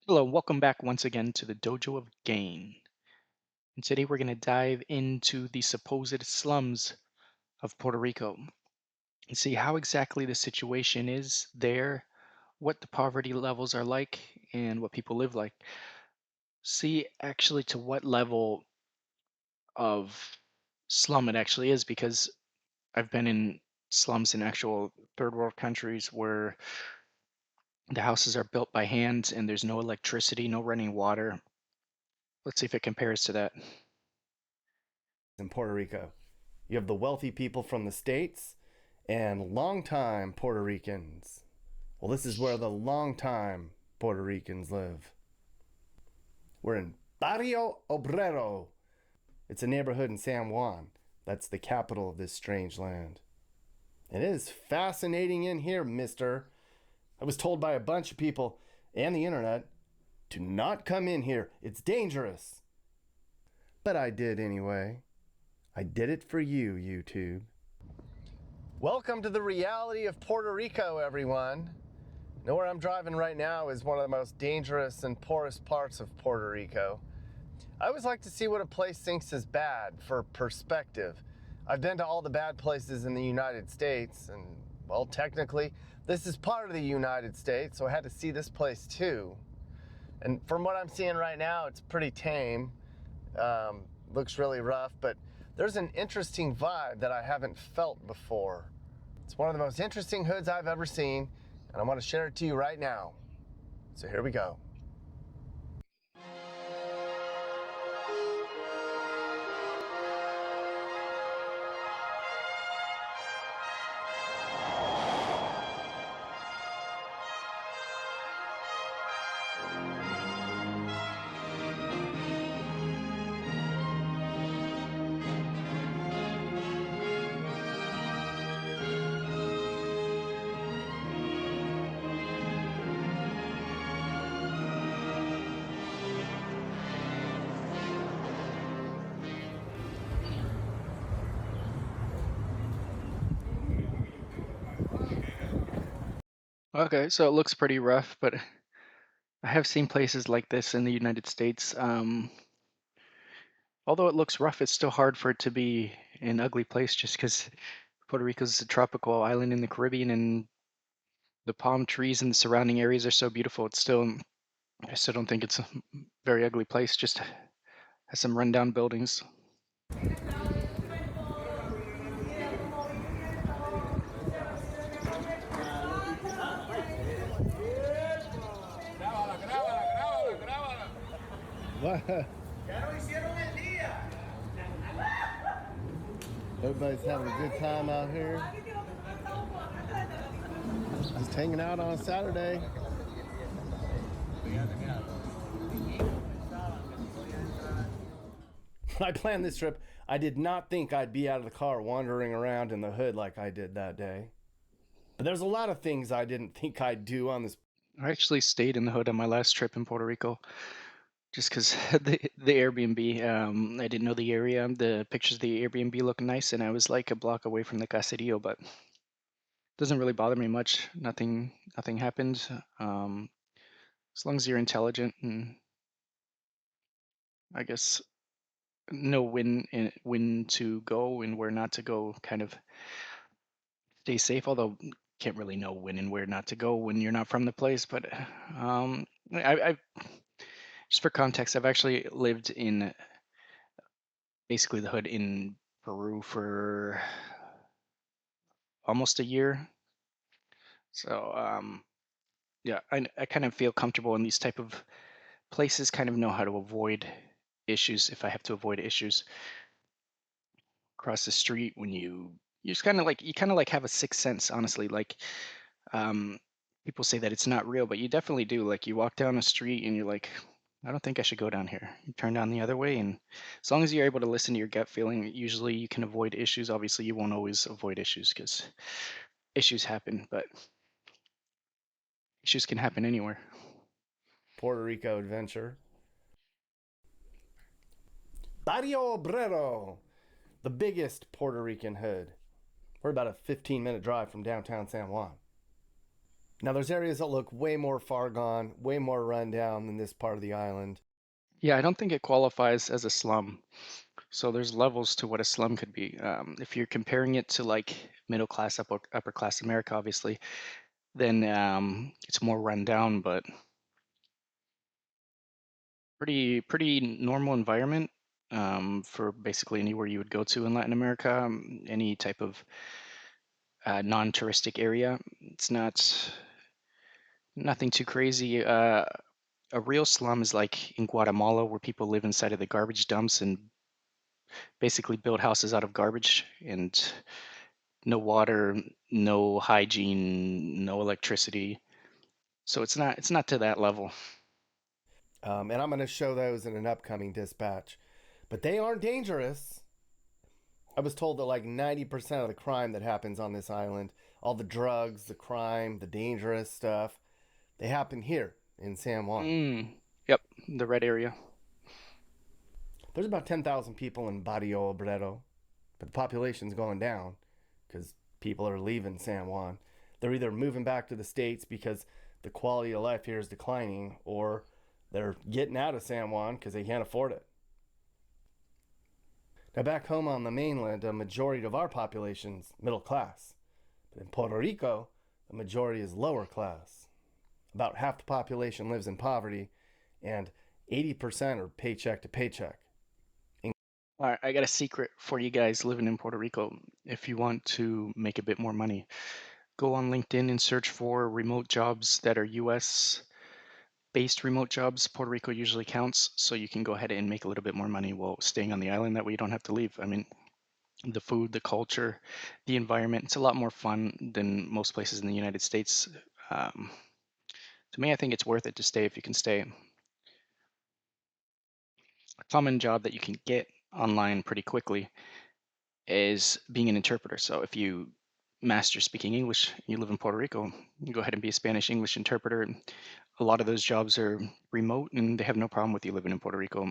Hello, welcome back once again to the Dojo of Gain. And today we're going to dive into the supposed slums of Puerto Rico and see how exactly the situation is there, what the poverty levels are like, and what people live like. See actually to what level of slum it actually is, because I've been in slums in actual third world countries where the houses are built by hand and there's no electricity, no running water. Let's see if it compares to that. In Puerto Rico. You have the wealthy people from the States and longtime Puerto Ricans. Well, this is where the longtime Puerto Ricans live. We're in Barrio Obrero. It's a neighborhood in San Juan. That's the capital of this strange land. It is fascinating in here, mister. I was told by a bunch of people and the internet to not come in here. It's dangerous. But I did anyway. I did it for you, YouTube. Welcome to the reality of Puerto Rico, everyone. You know where I'm driving right now is one of the most dangerous and poorest parts of Puerto Rico. I always like to see what a place thinks is bad for perspective. I've been to all the bad places in the United States, and, well, technically, this is part of the United States, so I had to see this place too. And from what I'm seeing right now, it's pretty tame. Looks really rough, but there's an interesting vibe that I haven't felt before. It's one of the most interesting hoods I've ever seen, and I want to share it to you right now. So here we go. Okay, so it looks pretty rough, but I have seen places like this in the United States. Although it looks rough, it's still hard for it to be an ugly place just because Puerto Rico is a tropical island in the Caribbean and the palm trees and the surrounding areas are so beautiful. I still don't think it's a very ugly place, just has some rundown buildings. What? Everybody's having a good time out here. Just hanging out on a Saturday. When I planned this trip, I did not think I'd be out of the car wandering around in the hood like I did that day. But there's a lot of things I didn't think I'd do on this. I actually stayed in the hood on my last trip in Puerto Rico just because the Airbnb, I didn't know the area. The pictures of the Airbnb look nice, and I was like a block away from the Caserío, but doesn't really bother me much. Nothing happened. As long as you're intelligent and I guess know when to go and where not to go, kind of stay safe. Although can't really know when and where not to go when you're not from the place. But I just for context, I've actually lived in basically the hood in Peru for almost a year. So yeah, I kind of feel comfortable in these type of places. Kind of know how to avoid issues if I have to avoid issues. Across the street when you just kind of like have a sixth sense, honestly. Like um people say that it's not real, but you definitely do. Like you walk down a street and you're like, I don't think I should go down here. You turn down the other way, and as long as you're able to listen to your gut feeling, usually you can avoid issues. Obviously you won't always avoid issues because issues happen, but issues can happen anywhere. Puerto Rico adventure. Barrio Obrero, the biggest Puerto Rican hood. We're about a 15-minute drive from downtown San Juan. Now, there's areas that look way more far gone, way more run down than this part of the island. Yeah, I don't think it qualifies as a slum. So there's levels to what a slum could be. If you're comparing it to like middle class, upper class America, obviously, then it's more run down, but pretty normal environment for basically anywhere you would go to in Latin America, any type of non-touristic area. It's nothing too crazy. A real slum is like in Guatemala, where people live inside of the garbage dumps and basically build houses out of garbage and no water, no hygiene, no electricity. So it's not to that level. And I'm going to show those in an upcoming dispatch. But they aren't dangerous. I was told that like 90% of the crime that happens on this island, all the drugs, the crime, the dangerous stuff, they happen here in San Juan. Mm, yep, the red area. There's about 10,000 people in Barrio Obrero, but the population's going down because people are leaving San Juan. They're either moving back to the States because the quality of life here is declining, or they're getting out of San Juan because they can't afford it. Now, back home on the mainland, a majority of our population's middle class. But in Puerto Rico, the majority is lower class. About half the population lives in poverty, and 80% are paycheck to paycheck. All right, I got a secret for you guys living in Puerto Rico. If you want to make a bit more money, go on LinkedIn and search for remote jobs that are US based remote jobs. Puerto Rico usually counts, so you can go ahead and make a little bit more money while staying on the island. That way you don't have to leave. I mean, the food, the culture, the environment, it's a lot more fun than most places in the United States. Um, to me, I think it's worth it to stay if you can stay. A common job that you can get online pretty quickly is being an interpreter. So if you master speaking English, you live in Puerto Rico, you go ahead and be a Spanish English interpreter. A lot of those jobs are remote and they have no problem with you living in Puerto Rico.